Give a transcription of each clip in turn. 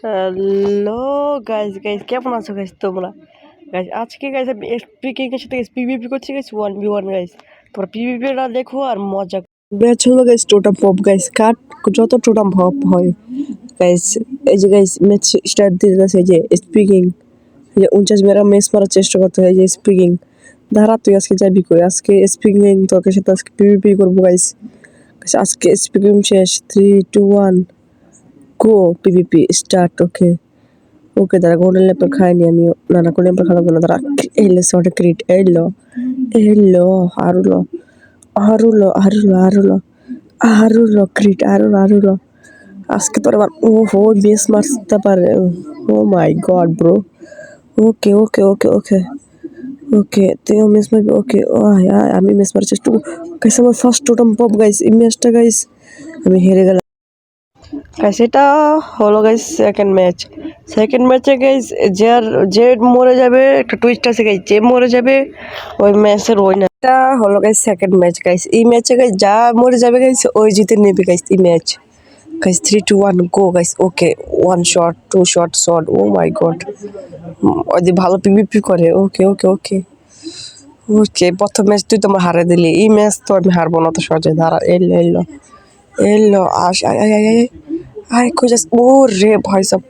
hello guys guys কেমন আছো guys তোমরা গাইস আজকে গাইস আমি স্পিকিং এর সাথে পিভিপি করছি গাইস 1v1 গাইস তোমরা পিভিপিটা দেখো আর মজা ম্যাচ হলো গাইস টোটাম পপ গাইস কাট যত টোটাম পপ হয় গাইস এই যে গাইস ম্যাচ স্টার্ট দিয়ে গেছে এই যে স্পিকিং এই যে 49 মেরা ম্যাচ মারার চেষ্টা করতে হয় যে স্পিকিং দাঁড়া তুই আজকে যাবি কই আজকে স্পিকিং তোকে সাথে আজকে পিভিপি করবো গাইস আজকে স্পিকিং শেষ 3 2 1 গো পিভিপি স্টার্ট ওকে দাঁড়া গোল্ডেন ল্যাপটপ খাইনি আমি না গোল্ডেন ল্যাপটপ খাবো না দাঁড়া এলো শর্ট ক্রিট এলো আরুলো ক্রিট আরুলো আজকে তোর আবার ওহো মিস মারতে পারে ও মাই গড ব্রো ওকে তুইও মিস মারবি ওকে আমি মিস মারার চেষ্টা গাইস আমার ফার্স্ট টোটাম পপ গাইস এই ম্যাচটা গাইস আমি হেরে গেলাম গাইস এটা হলো গাইস সেকেন্ড ম্যাচে গাইস যে মরে যাবে একটা টুইস্ট আছে গাইস যে মরে যাবে ওই ম্যাচের উইনার এটা হলো গাইস সেকেন্ড ম্যাচ গাইস এই ম্যাচে গাইস যা মরে যাবে গাইস ওই জিতে নেবে গাইস এই match guys 3 2 1 go guys okay 1 shot 2 shot oh my god ওই ভালো পিভিপি করে ওকে প্রথম ম্যাচ তুই তোমার হারে দিলি এই ম্যাচ তো আমি হারবো না তো সহজে দাঁড়া এলো আরে খুঁজে ও রে ভাই সব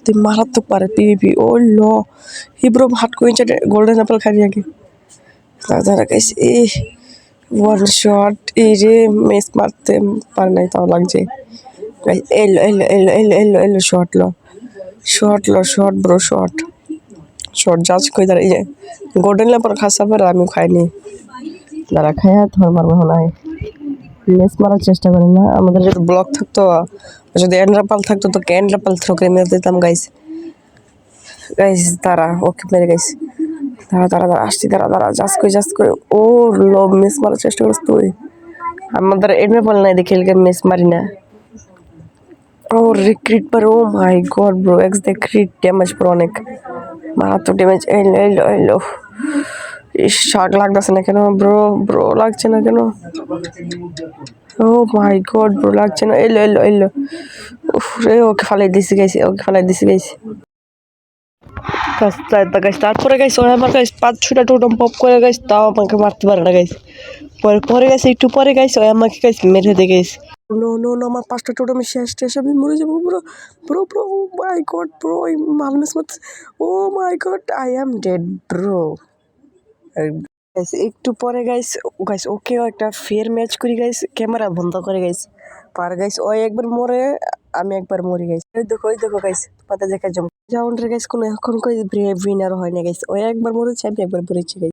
তুই মারাত্মক পারে পিভিপি ও লো হিব্রো হাট কইছে গোল্ডেন অ্যাপল খাবি আগে দাদা গাইস ওয়ান শট এই রে মিস মারতে পারে নাই তাও লাগছে গাইস এলো শট ব্রো শট জাজ কই দাঁড়া এই যে গোল্ডেন অ্যাপল খাসা পারে আমি খাইনি দাঁড়া খাইয়া ধর মারবো না লেস মারার চেষ্টা করি না আমাদের যদি ব্লক থাকতো যদি এন্ড্রাপাল থাকতো তো এন্ড্রাপাল থ্রো করে মেরে দিতাম গাইস দাঁড়া ওকে মেরে গাইস দাঁড়া আসছি দাঁড়া জাস্ট করে ও লো মিস মারার চেষ্টা করিস তুই আমাদের এন্ড্রাপাল নাই দেখে মিস মারি না ও রিক্রিট পার ও মাই গড ব্রো এক্স দ্য ক্রিট ড্যামেজ পর অনেক মারাত্মক ড্যামেজ এলো শাক লাগতেছে না কেন ব্রো লাগছে না কেন ও মাই গড ব্রো লাগছে না এলো ওকে ফালাই দিছি গাইছি তারপরে গাইছে ওই আমার গাইছে 5-6টা টোটেম পপ করে গাইছে তাও আমাকে মারতে পারে না গাইছে পরে গাইছে একটু পরে গাইছে ওই আমাকে গাইছে মেরে দিয়ে গাইছে নো আমার 5টা টোটেম শেষ আমি মরে যাবো bro oh my god bro এই মালমেস মারতে oh my god I am dead bro একটু পরে গাইস ওকেও একটা ফের ম্যাচ করি গাইস ক্যামেরা বন্ধ করে গাইস পার গাইস ওই একবার মরে আমি একবার মরি গাইস ওই দেখো গাইস পাতা দেখা জম রাউন্ডের গাইস কোনো এখন কই উইনার হয় না গাইস ওই একবার মরেছে আমি একবার মরেছি গাইস